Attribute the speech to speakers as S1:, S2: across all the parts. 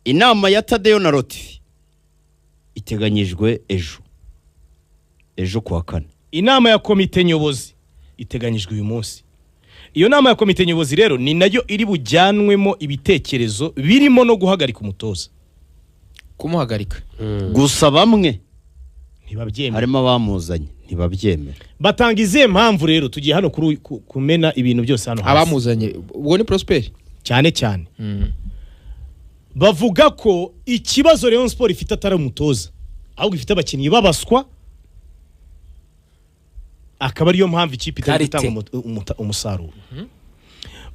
S1: inama ya Tadeyo na Lotfi iteganyijwe ejo kuwa 4.
S2: Inama ya komite nyobozi iteganyijwe uyu munsi. Iyo nama ya komite nyobozi rero ni nayo iri bujyanwemo ibitekerezo birimo no guhagarika umutoza.
S3: Kumuhagarika.
S1: Gusa bamwe
S2: ntibabyemera.
S1: Harimo abamuzanye ntibabyemera.
S2: Batanga izihe mpamvu rero tugiye hano kumena ibintu byose hano hasi.
S3: Abamuzanye ubwo ni Prosper
S2: cyane. Bavuga ko ikibazo Rayon Sport ifite atari umutoza, ahubwo ifite abakinnyi babaswa, akaba ariyo mpamvu ikipe itari gutanga umusaruro.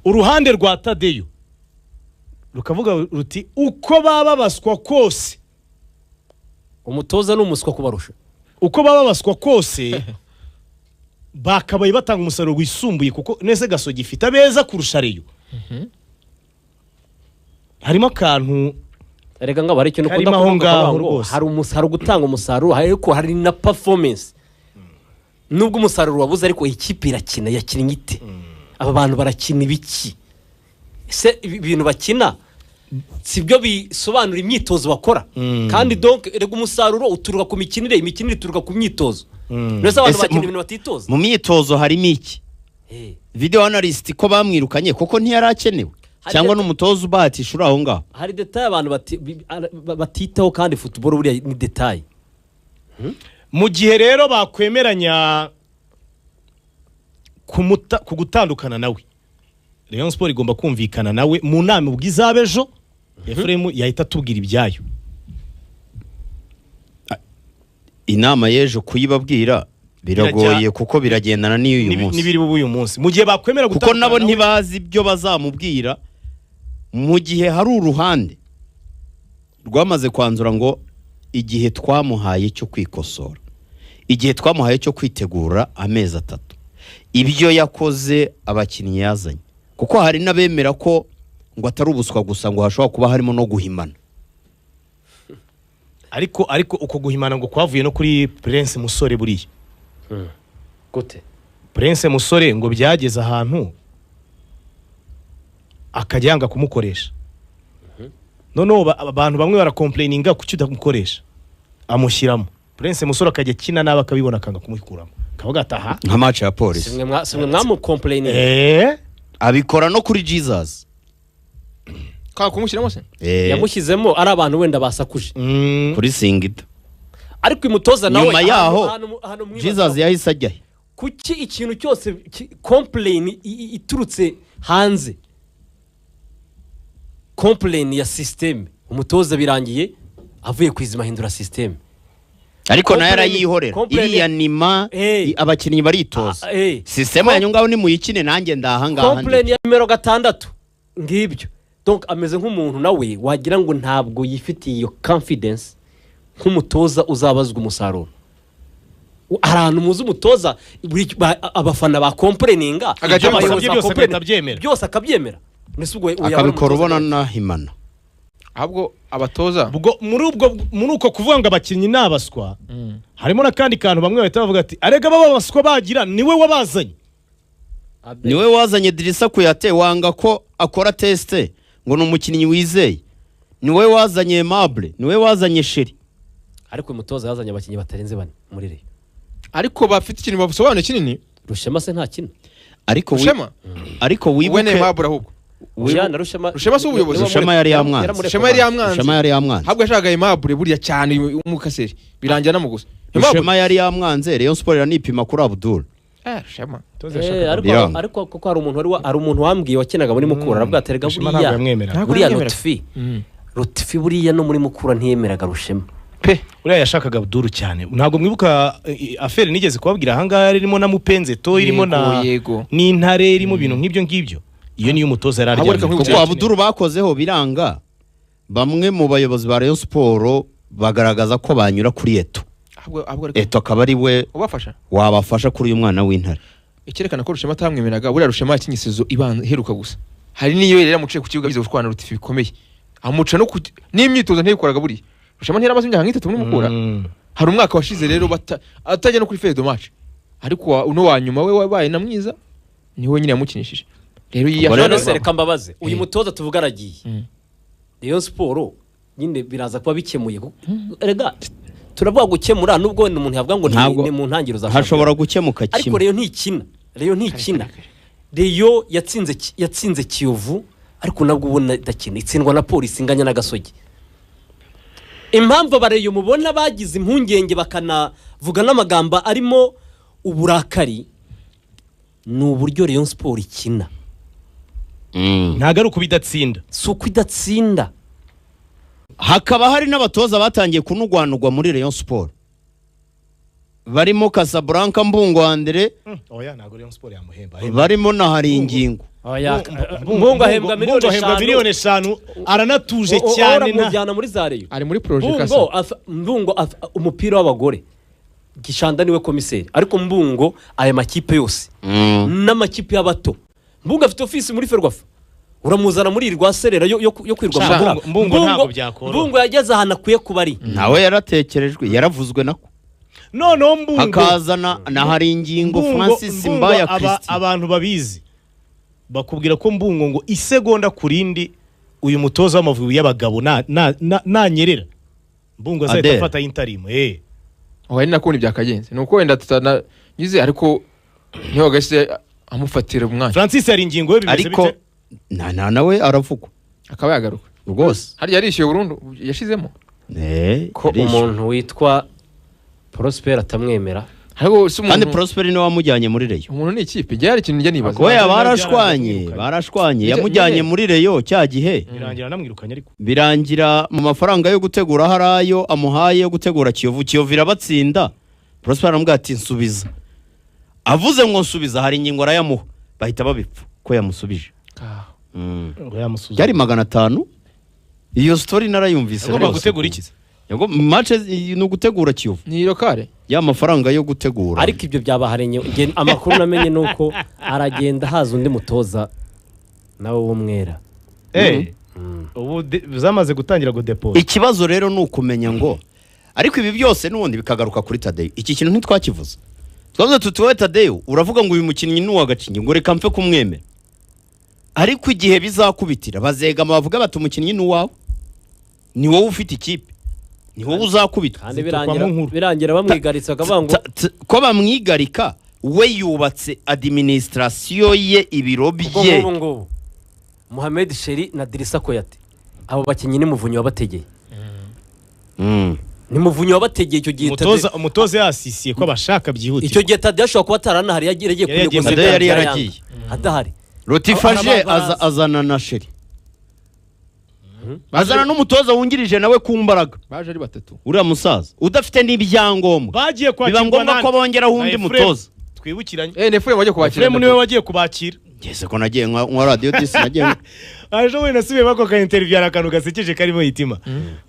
S2: Uruhande rwa Tadeyo rukavuga ruti uko baba baswa kose
S4: umutoza n'umuswa kubarusha,
S2: uko baba baswa kose bakabaye batanga umusaruro wisumbuye, kuko nese Gasogi ifite abeza kurusha Rayon. Harimo akantu
S4: erega ngabo hari ikintu ukunda kuvuga ngo hari umusaruro gutanga umusaruro, ariko hari na performance. Nubwo umusaruro wabuze ariko ikipe irakina, yakinnye ite? Aba bantu barakina ibiki? Se ibintu bakina sibyo bisobanura imyitozo bakora. Kandi donc erega umusaruro uturuka ku mikinire, imikinire ituruka ku myitozo. Nese abantu bakina ibintu batitoza.
S1: Mu myitozo harimo iki? Video analyst ko bamwirukanye koko ntiyarakenewe cyangwa n'umutoza ubahatisha uraho ngaho.
S4: Hari detail abantu batitaho, kandi football buriya ni detail.
S2: Mu gihe rero bakwemeranya ku gutandukana nawe, Rayon Sport igomba kumvikana nawe mu nama ubwizabejo. Efremu yahita tubwira ibyayo.
S1: Inama yejo kuyibabwira biragoye kuko biragendana n'uyu munsi.
S2: Nibiri uyu munsi. Mu gihe bakwemera
S1: gutandukana, kuko nabo ntibazi ibyo bazamubwira. Mu gihe hari uruhande rwamaze kwanzura ngo igihe twamuhaye cyo kwikosora, igihe twamuhaye cyo kwitegura amezi 3, ibyo yakoze abakinnyi yazanye, kuko hari nabemera ko ngo atari ubuswa gusa, ngo hashobora kuba harimo no guhimana.
S2: Ariko uko guhimana ngo kwavuye no kuri Prince Musore buriya.
S4: Gute?
S2: Prince Musore ngo byageze ahantu akajyanga kumukoresha. Noneho abantu bamwe barakomplaininga kuki udamukoresha, amushyiramo. Prince Musore akajya kina naba akabibona akanga kumukuramo, kavuga ataha
S1: nka match ya Police.
S4: Simwe mwamukomplaininga.
S1: Abikora no kuri Jesus.
S3: Ka kumushyiramo se?
S4: Yamushyizemo ari abantu wenda basakuje
S1: kuri Singida.
S4: Ariko umutoza nawe
S1: nyuma yaho Jesus yahise ajya.
S4: Kuki ikintu cyose complain iturutse hanze, complain ya system, umutoza birangiye avuye kwizima hindura system.
S1: Ariko nayo arayihorera iriya nima abakinnyi baritoza. System yanyu ngaho ni muyikine nanjye ndahanga.
S4: Complain ya numero 6 ngibyo. Donc ameze nk'umuntu nawe wagira ngo ntabwo yifitiye iyo confidence nk'umutoza uzabazwa umusaruro. Ahantu muzi umutoza abafana ba complaininga byose akabyemera. Nese ubwo
S1: akabikora ubona nahimana.
S3: Ahubwo abatoza
S2: muri uko kuvuga ngo abakinnyi nabaswa, harimo nakandi kantu bamwe bahita bavuga ati arega babaswa bagira niwe wabazanye.
S1: Niwe wazanye Dirisa Kuyate wanga ko akora teste ngo n'umukinnyi wizeye. Niwe wazanye Mable, niwe wazanye Sheri.
S4: Ariko umutoza yazanye abakinnyi batarenze 4 muri Rayon.
S3: Ariko bafite ikintu basobanuye kinini.
S4: Rushema se nta kintu.
S1: Ariko wibuke
S3: wene Mable ahubwo. Rushema si ubuyobozi.
S1: Rushema yari yamwanze.
S3: Rushema yari yamwanze. Habwo yashagaye Mable buriya cyane umukaseri. Birangira namugusa.
S1: Rushema yari yamwanze, Rayon Sport iranipima kuri Abdul.
S3: Rushema.
S4: Ariko kuko hari umuntu wambwiye wakenaga muri Mukura aravuga aterega buriya Lotfi buriya no muri Mukura ntiyemeraga Rushema.
S2: Uriya yashakaga Abdul cyane. Ntabwo mwibuka affaire nigeze kubabwira ahangaha irimo na Mupenze to irimo na n'intare irimo ibintu nk'ibyo ngibyo. Iyo niyo umutoza yararya.
S1: Kuko Abdul bakozeho biranga, bamwe mu bayobozi ba Rayon Sport bagaragaza ko banyura kuri Eto. Eto akaba ari we wabafasha kuri uyu mwana w'intare.
S3: Ikerekana ko Rushema atamwemeraga, buriya Rushema yakinyisizo ibana heruka gusa. Hari niyo rero muciye ku kibuga bize gushwana Lotfi bikomeye. Amuca no n'imyitozo ntiyikoraga buriya. Rushema ntiyaramaze imyaka nk'itatu muri Mukura. Hari umwaka washize rero atajya no kuri feuille de match. Ariko uno wa nyuma we wabaye na mwiza niwe nyine yamukinishije. Rero
S4: yashobora sereka mbabaze uyu mutoza tuvuga aragiye. Rayon Sport nyine biraza kuba bikemuye rega turavuga gukemura nubwo wenda umuntu yavuga ngo ni mu ntangiriro za
S1: hashobora gukemuka
S4: kimwe ariko Rayon ntikina Rayon yatsinze Kiyovu ariko nabwo ubona idakina itsindwa na Polisi inganya na Gasogi impamvu Rayon mubona bagize impungenge bakanavuga n'amagambo arimo uburakari ni uburyo Rayon Sport ikina
S2: ntago ari ukubidatsinda
S4: si uko idatsinda
S1: hakaba hari n'abatoza batangiye kunugwanugwa muri Rayon Sport barimo Casablanca Mbungo Andre
S2: oya ntago Rayon Sport yamuhemba
S1: barimo na hari ingingo
S4: Mbungo ahembwa
S2: miliyoni 5 aranatuje cyane
S4: na muri za Rayon
S3: ari muri projet kasa
S4: Mbungo umupira w'abagore Gishanda niwe komiseri ariko Mbungo aya makipe yose n'amakipe y'abato Mbungo afite office muri Ferwafa uramuzana muri irwa serera yo kwirwa
S2: Mbungo ntago byakora
S4: Mbungo yageze ahantu akwiye kubari
S1: nawe yaratekerejwe yaravuzwe nako
S2: none Mbungo
S1: hakazana na hari ingingo Francis Mbaya Christian
S2: abantu babizi bakubwira ko Mbungo ngo isegonda kurindi uyu mutoza w'amavubi y'abagabo na nyerera Mbungo azahita afata intarimo
S3: oya ni nakubona byakagenze nuko wenda tutanagize ariko niho gase amufatira umwanya
S2: Francis hari ingingo bimeze bite
S1: nawe aravugwa
S3: akaba yagaruka
S1: rwose
S3: hari yarishyuye burundu yashizemo
S4: ko umuntu witwa Prosper atamwemera
S1: kandi Prosper ni wamujyanye muri Rayon
S3: umuntu ni ikipe gihe hari ikintu njye nibaza
S1: ko barashwanye yamujyanye muri Rayon cya gihe
S2: birangira namwirukanye ariko
S1: birangira mu mafaranga yo gutegura harayo amuhaye yo gutegura Kiyovu irabatsinda Prosper aramubwira ati nsubiza avuze ngo nsubiza hari ingingo arayamuha bahita babipfa ko yamusubije yari 500 iyo story narayumvise
S2: agomba gutegura iki
S1: match ni ugutegura Kiyovu
S3: ni lokale
S1: ya mafaranga yo gutegura
S4: ariko ibyo byabaharenye amakuru namenye nuko aragenda haza undi mutoza nawe w'umwera
S2: ubu zamaze gutangira go depot
S1: ikibazo rero ni ukumenya ngo ariko ibi byose n'ubundi bikagaruka kuri Tadeo iki kintu ntitwakivuze twavuze tutuwe Tadeo uravuga ngo uyu mukinnyi ni uwagacinye ngo reka mfe kumwemera ariko igihe bizakubitira bazegama bavuga bati umukinnyi ni uwawe ni wowe ufite ikipe ni wowe uzakubita
S4: kandi birangira bamwigaritse bakavuga ngo
S1: ko bamwigarika we yubatse administration ye ibiro bye
S4: ngo Mohamed Sheri na Dirisa Koyate abo bakinnyi ni muvunyi wabategeye ni muvunyi wabategeye icyo gihe
S2: umutoza yasisiye ko abashaka byihutira
S4: icyo gihe Tadeo ashobora kuba taranahari yagiye
S1: kunegoza yari yaragiye
S4: adahari
S1: Rotifaje azana na Sheri azana n'umutoza wungirije nawe ku mbaraga
S3: baje ari batatu
S1: uriya musaza udafite n'ibyangombwa
S2: bagiye kwakirwa
S1: biba ngombwa ko bongeraho undi mutoza
S2: twibukiranye
S3: Nefure wagiye kubakira
S2: niwe wagiye kubakira
S1: ngeze ko nagiye nka radio disi nagiye
S2: aje we nasubiye bako ka interview arakanu gasekeje karimo yitima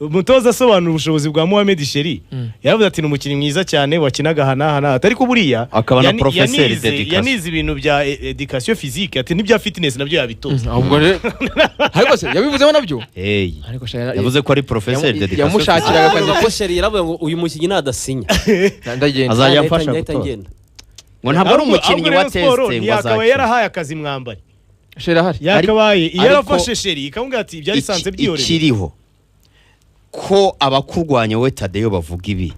S2: umutoza asobanura ubushobozi bwa Mohamed Sheri yaravuze ati n'umukinnyi mwiza cyane wakinaga hana atari ko buriya
S1: akaba na professeur dedication
S2: yanize ibintu bya education physique ati n'ibya fitness nabyo yabitoza
S3: ahubwo ariko se yabivuzeho nabyo
S1: ariko yavuze ko ari professeur dedication
S3: yamushakiraga akazi
S4: ko Sheri yaravuze ngo uyu mukinnyi nadasinya
S3: ndagenda
S1: azayafasha gutoza ngo ntabwo ari umukinnyi wa teste ngo
S2: yakaba yarahaye akazi mwambari
S3: Sheri ahari
S2: yakabaye yarafashe Sheri ikamubwira ati byari sanze byiyorere
S1: ikiriho ko abakurwanya we Tadeo bavuga ibi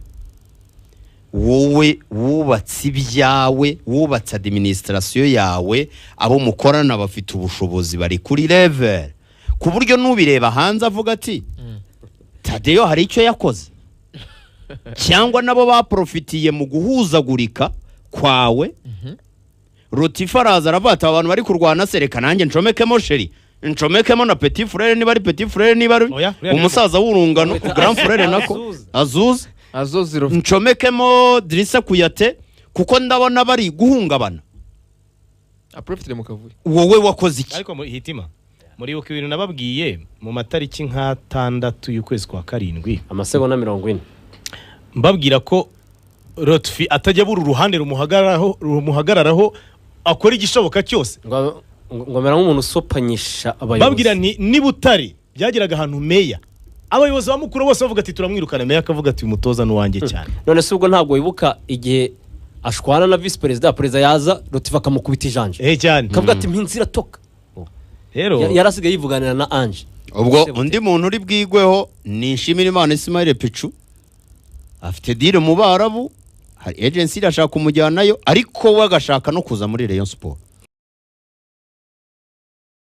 S1: wowe wubatse ibyawe wubatse administration yawe abo mukorana bafite ubushobozi bari kuri level ku buryo nubireba hanze avuga ati Tadeo hari icyo yakoze cyangwa nabo baprofitiye mu guhuzagurika kwawe Rotifaraza aravata abantu bari kurwana sereka nanjye ncomekemo Sheri ncomekemo na petit frère niba ari petit frère niba ari umusaza w'urungano grand frère nako azuziro ncomekemo Dirisa Kuyate kuko ndabona bari guhungabana
S3: aprofitire mu kavuye
S1: wowe wakoze iki
S2: ariko hitima muri uko ibintu nababwiye mu matariki nka 6 y'ukwezi kwa 7
S4: amasegonda 40
S2: mbabwira ko Rotfi atajya buru ruhande rumuhagararaho akora igishoboka cyose
S4: ngo mera nk'umuntu usopanyisha abayobozi
S2: babwira ni Butare byagiraga ahantu meya abayobozi bamukuru bose bavuga ati turamwirukana meya akavuga ati umutoza nuwanjye cyane
S4: none se ubwo ntabwo wibuka igihe ashwana na vice president yaza Rotfi akamukubita ijanje
S2: cyane
S4: akavuga ati mpinzira toka
S2: rero
S4: yarasigaye yivuganira na Ange
S1: ubwo undi muntu uri bwigweho ni Nshimirimana Ismail Pichu afite deal mu Barabu hari agency irashaka kumujyanayo ariko we agashaka no kuza muri Rayon Sport